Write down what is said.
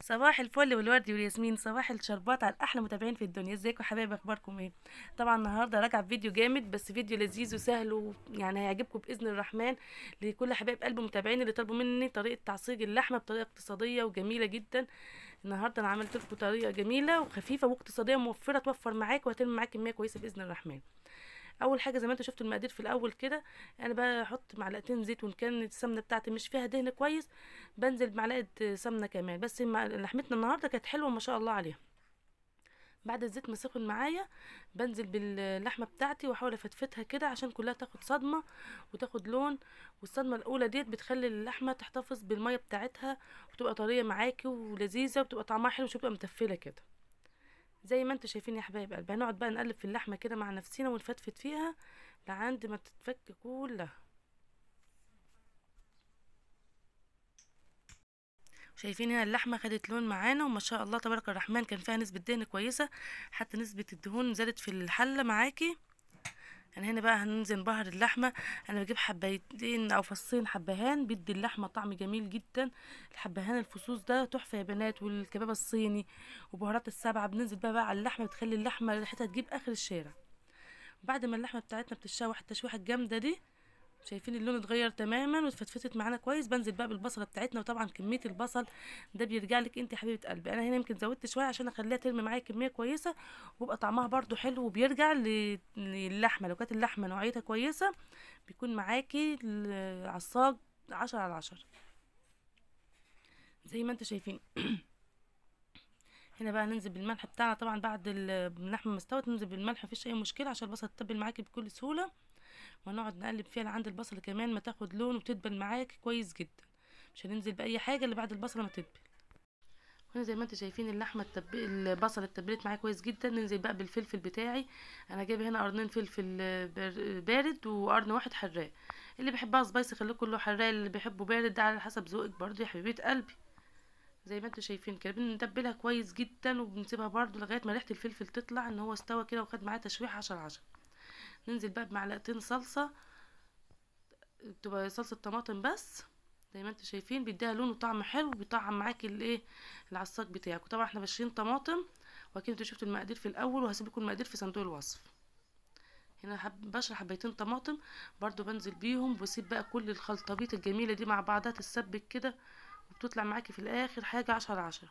صباح الفل والورد والياسمين، صباح الشربات على احلى متابعين في الدنيا. ازيكم يا حبايبي؟ اخباركم ايه؟ طبعا النهارده راجعه بفيديو جامد، بس فيديو لذيذ وسهل ويعني هيعجبكم باذن الرحمن. لكل حبايب قلب متابعين اللي طلبوا مني طريقه تعصيج اللحمه بطريقه اقتصاديه وجميله جدا. النهارده انا عملت لكم طريقه جميله وخفيفه واقتصاديه موفره، توفر معاك وهتعمل معاك كميه كويسه باذن الرحمن. اول حاجه زي ما انتوا شفتوا المقادير في الاول كده، انا بحط معلقتين زيت، وان كانت السمنه بتاعتي مش فيها دهن كويس بنزل بمعلقه سمنه كمان. بس لحمتنا النهارده كانت حلوه ما شاء الله عليها. بعد الزيت ما سخن معايا بنزل باللحمه بتاعتي واحاول افتفتها كده عشان كلها تاخد صدمه وتاخد لون. والصدمه الاولى ديت بتخلي اللحمه تحتفظ بالميه بتاعتها وتبقى طريه معاكي ولذيذه وتبقى طعمها حلو، مش بتبقى متفله كده. زي ما انتوا شايفين يا حبايب قلبي، هنقعد بقى نقلب في اللحمه كده مع نفسنا ونفتفت فيها لعند ما تتفك كلها. شايفين هنا اللحمه خدت لون معانا وما شاء الله تبارك الرحمن، كان فيها نسبه دهن كويسه، حتى نسبه الدهون زادت في الحله معاكي. انا هنا بقى هننزل نبهر اللحمه. انا بجيب حبايتين او فصين حبهان، بيدي اللحمه طعم جميل جدا. الحبهان الفصوص ده تحفه يا بنات، والكباب الصيني وبهارات السبعه بننزل بقى على اللحمه، بتخلي اللحمه ريحتها تجيب اخر الشارع. بعد ما اللحمه بتاعتنا بتتشوح التشويحه الجامده دي، شايفين اللون اتغير تماما واتفتفتت معانا كويس، بنزل بقى بالبصله بتاعتنا. وطبعا كميه البصل ده بيرجع لك انت يا حبيبه قلبي، انا هنا يمكن زودت شويه عشان اخليها ترمي معايا كميه كويسه ويبقى طعمها برده حلو، وبيرجع للحمه. لو كانت اللحمه نوعيتها كويسه بيكون معاكي العصاج 10/10 زي ما انتوا شايفين. هنا بقى ننزل بالملح بتاعنا. طبعا بعد اللحمه ما استوت ننزل بالملح، مفيش اي مشكله عشان البصل تتبل معاكي بكل سهوله. ونقعد نقلب فيها لعند البصل كمان ما تاخد لون وتدبل معاك كويس جدا. مش هننزل باي حاجه اللي بعد البصله ما تدبل. هنا زي ما انتم شايفين اللحمه البصله اتبلت معايا كويس جدا. ننزل بقى بالفلفل بتاعي. انا جايبه هنا قرنين فلفل بارد وقرن واحد حراق. اللي بيحبها سبايسي خليه كله حراق، اللي بيحبه بارد ده على حسب ذوقك برضو يا حبيبه قلبي. زي ما انتم شايفين كده بنتبلها كويس جدا وبنسيبها برضو لغايه ما ريحه الفلفل تطلع ان هو استوى كده وخد معاه تشويح 10/10. ننزل بقى بمعلقتين صلصه، بتبقى صلصة طماطم بس. زي ما انتوا شايفين بيديها لون وطعم حلو، بيطعم معاكي الايه العصاج بتاعك. وطبعا احنا بشرين طماطم، واكيد انتوا شفتوا المقادير في الاول، وهسيب لكم المقادير في صندوق الوصف. هنا بشر حبيتين طماطم برضو بنزل بيهم، وبسيب بقى كل الخلطبيط الجميله دي مع بعضها تتسبك كده، وبتطلع معاكي في الاخر حاجه 10/10.